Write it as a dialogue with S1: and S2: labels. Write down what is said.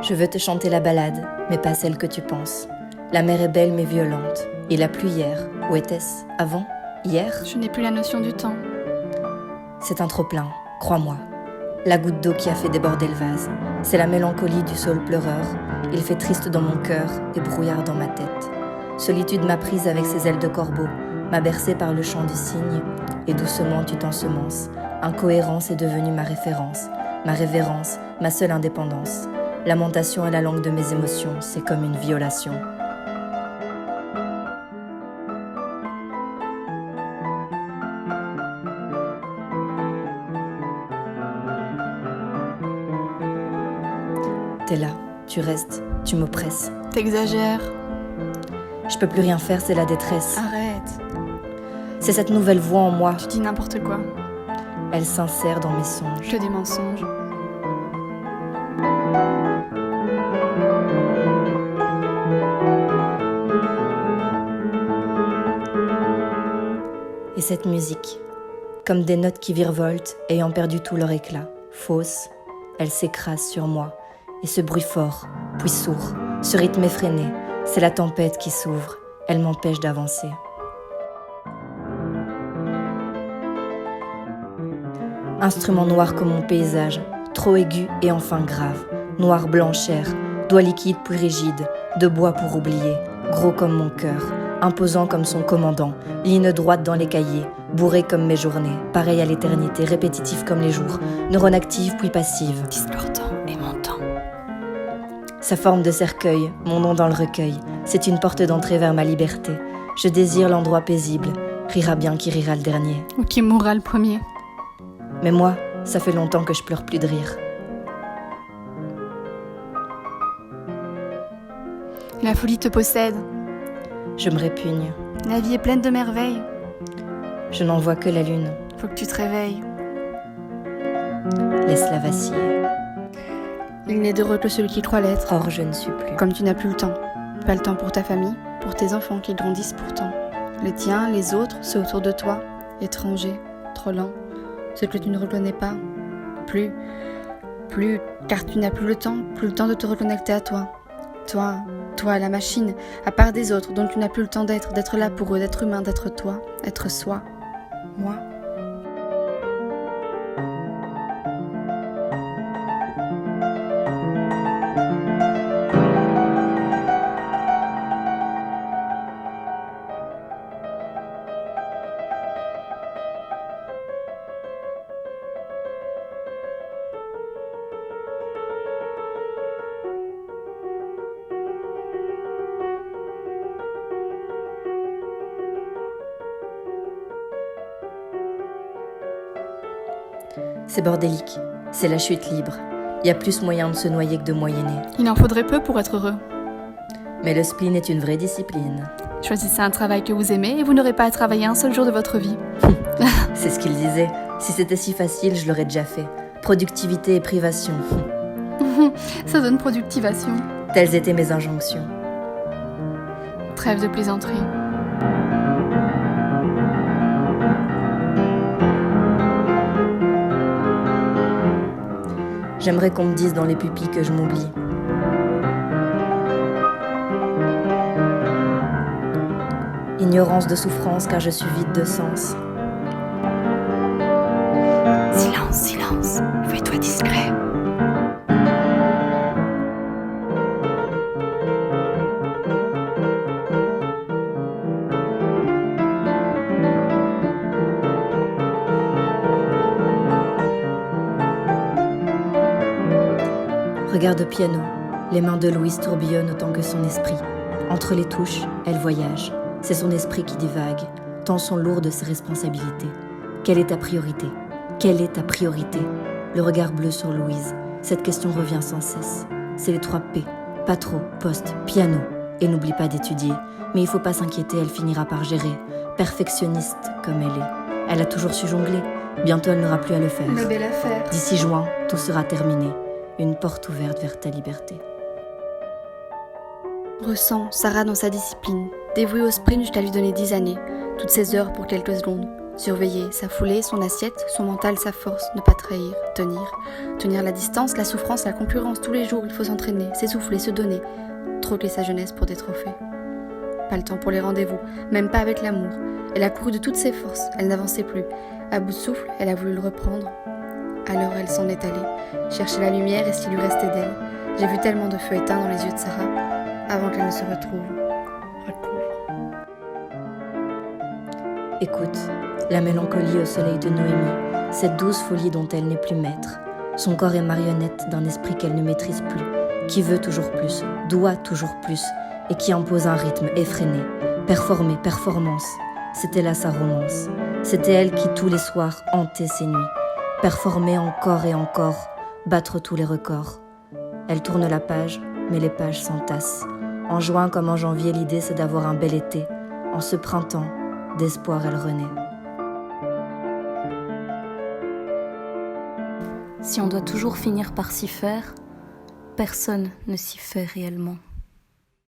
S1: Je veux te chanter la ballade, mais pas celle que tu penses. La mer est belle mais violente. Il a plu hier. Où était-ce? Avant? Hier?
S2: Je n'ai plus la notion du temps.
S1: C'est un trop-plein, crois-moi. La goutte d'eau qui a fait déborder le vase. C'est la mélancolie du saule pleureur. Il fait triste dans mon cœur et brouillard dans ma tête. Solitude m'a prise avec ses ailes de corbeau, m'a bercée par le chant du cygne, et doucement tu t'ensemences. Incohérence est devenue ma référence, ma révérence, ma seule indépendance. Lamentation est la langue de mes émotions, c'est comme une violation. T'es là, tu restes, tu m'oppresses.
S2: T'exagères.
S1: Je peux plus rien faire, c'est la détresse.
S2: Arrête.
S1: C'est cette nouvelle voix en moi.
S2: Tu dis n'importe quoi.
S1: Elle s'insère dans mes songes.
S2: Que des mensonges.
S1: Et cette musique, comme des notes qui virevoltent, ayant perdu tout leur éclat, fausse, elle s'écrase sur moi. Et ce bruit fort, puis sourd, ce rythme effréné, c'est la tempête qui s'ouvre, elle m'empêche d'avancer. Instrument noir comme mon paysage, trop aigu et enfin grave, noir blanc chair, doigt liquide puis rigide, de bois pour oublier, gros comme mon cœur, imposant comme son commandant, ligne droite dans les cahiers, bourré comme mes journées, pareil à l'éternité, répétitif comme les jours, neurone active puis passive.
S2: Dis leur temps et mon temps.
S1: Sa forme de cercueil, mon nom dans le recueil, c'est une porte d'entrée vers ma liberté. Je désire l'endroit paisible, rira bien qui rira le dernier.
S2: Ou qui mourra le premier.
S1: Mais moi, ça fait longtemps que je pleure plus de rire.
S2: La folie te possède.
S1: Je me répugne.
S2: La vie est pleine de merveilles.
S1: Je n'en vois que la lune.
S2: Faut que tu te réveilles.
S1: Laisse-la vaciller.
S2: Il n'est d'heureux que celui qui croit l'être.
S1: Or, je ne suis plus.
S2: Comme tu n'as plus le temps. Pas le temps pour ta famille, pour tes enfants qui grandissent pourtant. Les tiens, les autres, ceux autour de toi. Étrangers, trop lents. Ceux que tu ne reconnais pas. Plus, car tu n'as plus le temps de te reconnecter à toi. Toi, la machine, à part des autres, dont tu n'as plus le temps d'être là pour eux, d'être humain, d'être toi, être soi. Moi.
S1: C'est bordélique, c'est la chute libre. Il y a plus moyen de se noyer que de moyenner.
S2: Il en faudrait peu pour être heureux.
S1: Mais le spleen est une vraie discipline.
S2: Choisissez un travail que vous aimez et vous n'aurez pas à travailler un seul jour de votre vie.
S1: C'est ce qu'il disait. Si c'était si facile, je l'aurais déjà fait. Productivité et privation.
S2: Ça donne productivation.
S1: Telles étaient mes injonctions.
S2: Trêve de plaisanterie.
S1: J'aimerais qu'on me dise dans les pupilles que je m'oublie. Ignorance de souffrance car je suis vide de sens.
S2: Silence, silence, fais-toi discret.
S1: Regarde au piano, les mains de Louise tourbillonnent autant que son esprit. Entre les touches, elle voyage. C'est son esprit qui divague, tant sont lourdes ses responsabilités. Quelle est ta priorité? Quelle est ta priorité? Le regard bleu sur Louise, cette question revient sans cesse. C'est les 3 P, pas trop, poste, piano. Et n'oublie pas d'étudier, mais il faut pas s'inquiéter, elle finira par gérer. Perfectionniste comme elle est. Elle a toujours su jongler, bientôt elle n'aura plus à le faire.
S2: Une belle affaire.
S1: D'ici juin, tout sera terminé. Une porte ouverte vers ta liberté.
S2: Ressens Sarah dans sa discipline. Dévouée au sprint jusqu'à lui donner 10 années. Toutes ces heures pour quelques secondes. Surveiller sa foulée, son assiette, son mental, sa force, ne pas trahir, tenir la distance, la souffrance, la concurrence. Tous les jours, il faut s'entraîner, s'essouffler, se donner, troquer sa jeunesse pour des trophées. Pas le temps pour les rendez-vous, même pas avec l'amour. Elle a couru de toutes ses forces, elle n'avançait plus. À bout de souffle, elle a voulu le reprendre. Alors elle s'en est allée, chercher la lumière et ce qui lui restait d'elle. J'ai vu tellement de feux éteints dans les yeux de Sarah, avant qu'elle ne se recouvre.
S1: Écoute, la mélancolie au soleil de Noémie, cette douce folie dont elle n'est plus maître. Son corps est marionnette d'un esprit qu'elle ne maîtrise plus, qui veut toujours plus, doit toujours plus, et qui impose un rythme effréné. Performer, performance, c'était là sa romance. C'était elle qui tous les soirs hantait ses nuits. Performer encore et encore, battre tous les records. Elle tourne la page, mais les pages s'entassent. En juin comme en janvier, l'idée c'est d'avoir un bel été. En ce printemps, d'espoir elle renaît.
S3: Si on doit toujours finir par s'y faire, personne ne s'y fait réellement.